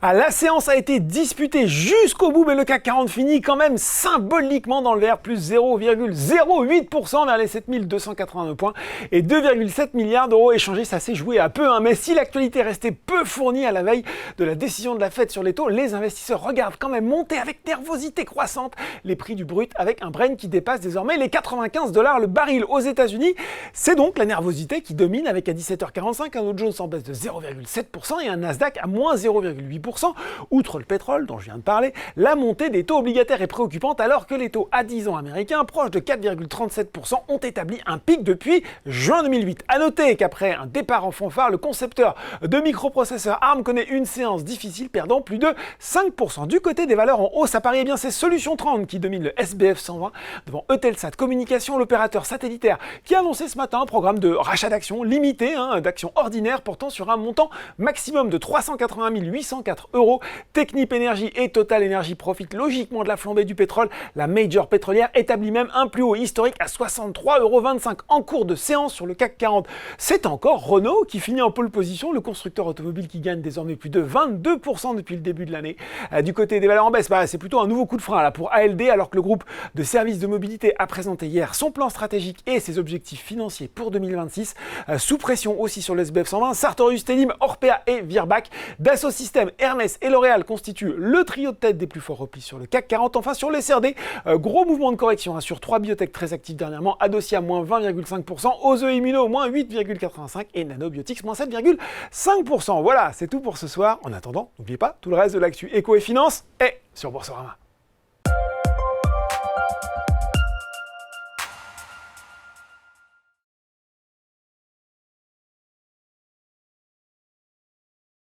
Ah, la séance a été disputée jusqu'au bout, mais le CAC 40 finit quand même symboliquement dans le vert, plus 0,08% vers les 7289 points et 2,7 milliards d'euros échangés. Ça s'est joué à peu, mais si l'actualité restait peu fournie à la veille de la décision de la Fed sur les taux, les investisseurs regardent quand même monter avec nervosité croissante les prix du brut avec un Brent qui dépasse désormais les 95 $ le baril aux États-Unis. C'est donc la nervosité qui domine avec à 17h45 un Dow Jones en baisse de 0,7% et un Nasdaq à moins 0,8%. Outre le pétrole dont je viens de parler, la montée des taux obligataires est préoccupante alors que les taux à 10 ans américains proches de 4,37% ont établi un pic depuis juin 2008. A noter qu'après un départ en fanfare, le concepteur de microprocesseurs ARM connaît une séance difficile perdant plus de 5%. Du côté des valeurs en hausse à Paris, bien c'est Solutions 30 qui domine le SBF 120 devant Eutelsat Communications, l'opérateur satellitaire qui a annoncé ce matin un programme de rachat d'actions limité, d'actions ordinaires portant sur un montant maximum de 380 804 €. Technip Energy et Total Energy profitent logiquement de la flambée du pétrole. La major pétrolière établit même un plus haut historique à 63,25 € en cours de séance sur le CAC 40. C'est encore Renault qui finit en pole position, le constructeur automobile qui gagne désormais plus de 22% depuis le début de l'année. Du côté des valeurs en baisse, c'est plutôt un nouveau coup de frein là pour ALD alors que le groupe de services de mobilité a présenté hier son plan stratégique et ses objectifs financiers pour 2026. Sous pression aussi sur le SBF 120, Sartorius, Telim, Orpea et Virbac. Dassault Systèmes, Hermès et L'Oréal constituent le trio de tête des plus forts replis sur le CAC 40. Enfin sur les CRD, gros mouvement de correction sur 3 biotech très actifs dernièrement, Adocia moins 20,5%, Ose Immuno moins 8,85% et Nanobiotics moins 7,5%. Voilà, c'est tout pour ce soir. En attendant, n'oubliez pas, tout le reste de l'actu éco et finance est sur Boursorama.